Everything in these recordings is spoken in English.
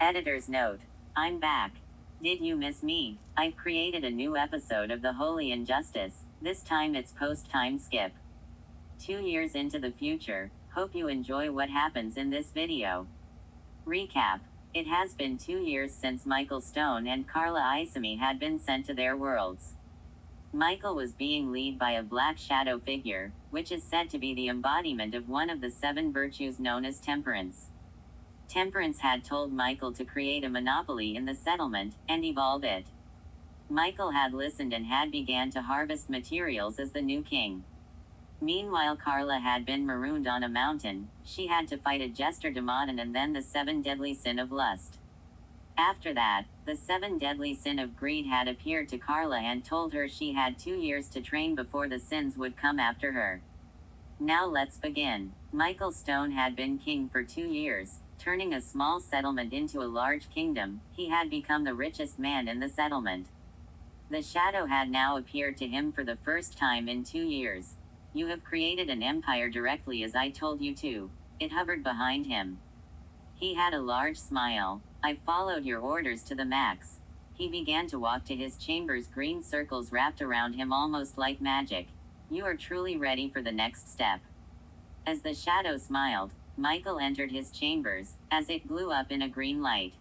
Editor's note. I'm back. Did you miss me? I've created a new episode of The Holy Injustice. This time it's post-time skip. 2 years into the future. Hope you enjoy what happens in this video. Recap. It has been 2 years since Michael Stone and Carla Isami had been sent to their worlds. Michael was being led by a black shadow figure, which is said to be the embodiment of one of the 7 virtues known as temperance. Temperance had told Michael to create a monopoly in the settlement, and evolve it. Michael had listened and had began to harvest materials as the new king. Meanwhile Carla had been marooned on a mountain. She had to fight a jester demon and then the 7 deadly sin of lust. After that, the 7 deadly sin of greed had appeared to Carla and told her she had 2 years to train before the sins would come after her. Now let's begin. Michael Stone had been king for 2 years, turning a small settlement into a large kingdom. He had become the richest man in the settlement. The shadow had now appeared to him for the first time in 2 years. You have created an empire directly as I told you to. It hovered behind him. He had a large smile. I followed your orders to the max. He began to walk to his chambers, green circles wrapped around him almost like magic. You are truly ready for the next step. As the shadow smiled, Michael entered his chambers, as it blew up in a green light.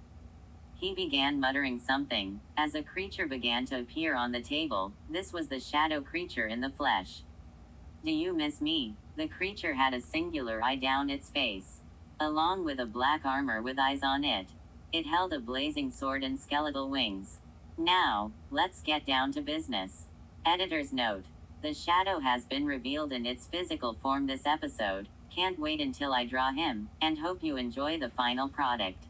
He began muttering something, as a creature began to appear on the table. This was the shadow creature in the flesh. Do you miss me? The creature had a singular eye down its face, along with a black armor with eyes on it. It held a blazing sword and skeletal wings. Now, let's get down to business. Editor's note. The shadow has been revealed in its physical form this episode. Can't wait until I draw him, and hope you enjoy the final product.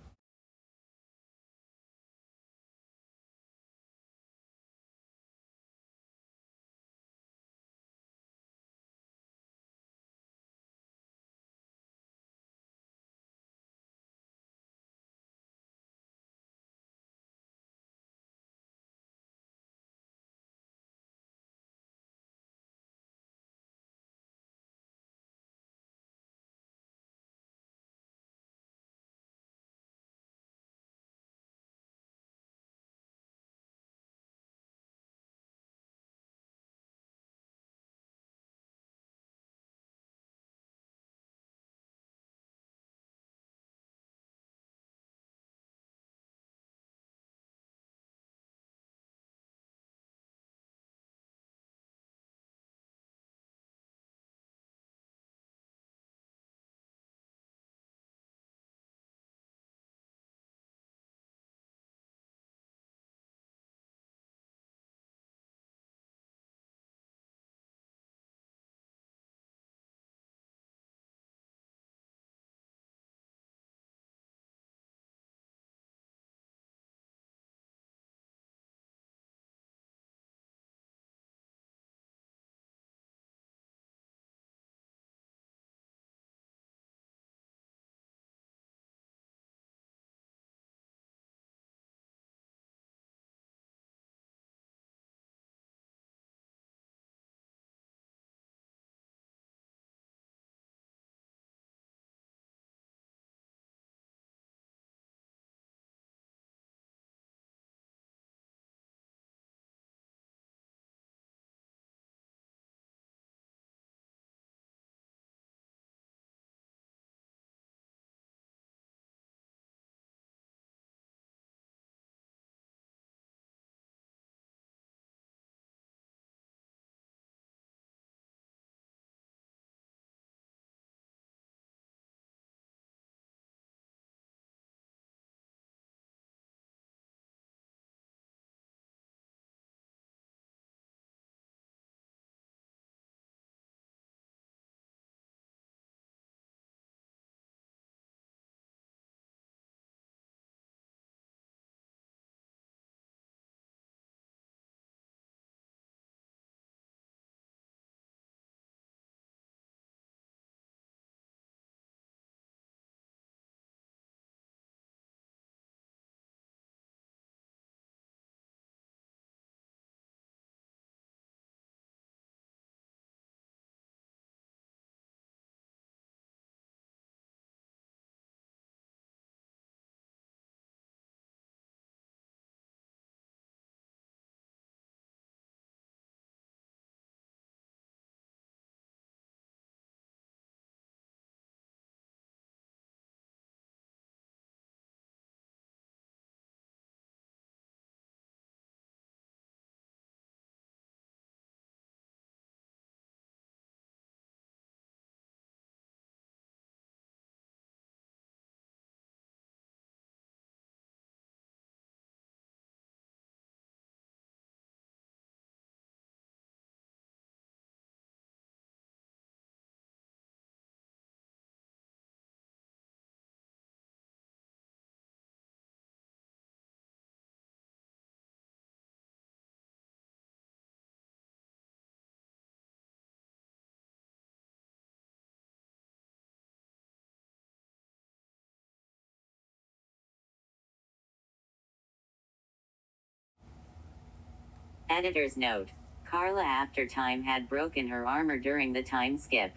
Editor's note. Carla after time had broken her armor during the time skip.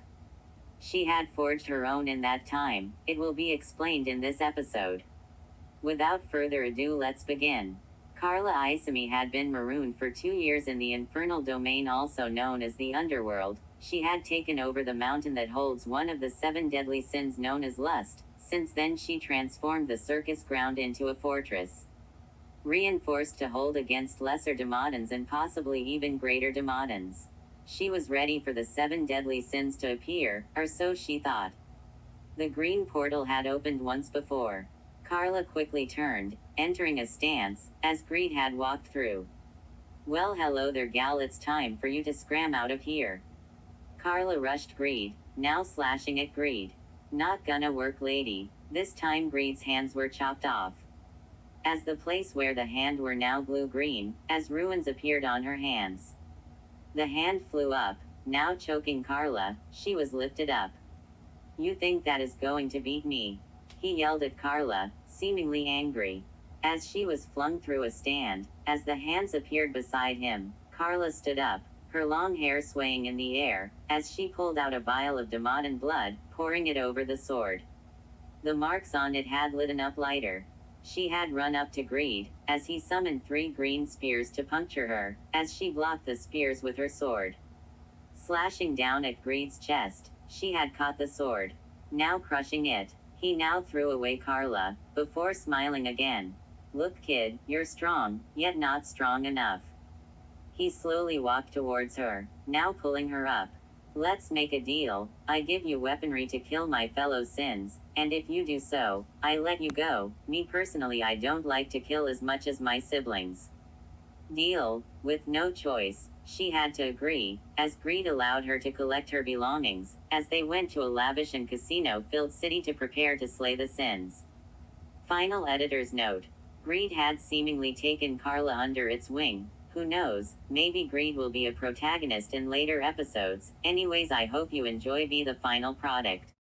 She had forged her own in that time. It will be explained in this episode. Without further ado, let's begin. Carla Isami had been marooned for 2 years in the infernal domain, also known as the underworld. She had taken over the mountain that holds one of the 7 deadly sins known as lust. Since then she transformed the circus ground into a fortress, reinforced to hold against lesser Demodons and possibly even greater Demodons. She was ready for the 7 deadly sins to appear, or so she thought. The green portal had opened once before. Carla quickly turned, entering a stance, as Greed had walked through. Well, hello there, gal, it's time for you to scram out of here. Carla rushed Greed, now slashing at Greed. Not gonna work, lady. This time Greed's hands were chopped off, as the place where the hand were now glue green, as ruins appeared on her hands. The hand flew up, now choking Carla. She was lifted up. You think that is going to beat me? He yelled at Carla, seemingly angry. As she was flung through a stand, as the hands appeared beside him, Carla stood up, her long hair swaying in the air, as she pulled out a vial of Demodon blood, pouring it over the sword. The marks on it had lit up lighter. She had run up to Greed, as he summoned 3 green spears to puncture her, as she blocked the spears with her sword. Slashing down at Greed's chest, she had caught the sword, now crushing it. He now threw away Carla, before smiling again. Look, kid, you're strong, yet not strong enough. He slowly walked towards her, now pulling her up. Let's make a deal. I give you weaponry to kill my fellow sins, and if you do so, I let you go. Me personally, I don't like to kill as much as my siblings. Deal. With no choice, she had to agree, as Greed allowed her to collect her belongings, as they went to a lavish and casino-filled city to prepare to slay the sins. Final editor's note. Greed had seemingly taken Carla under its wing. Who knows, maybe Greed will be a protagonist in later episodes. Anyways, I hope you enjoy the final product.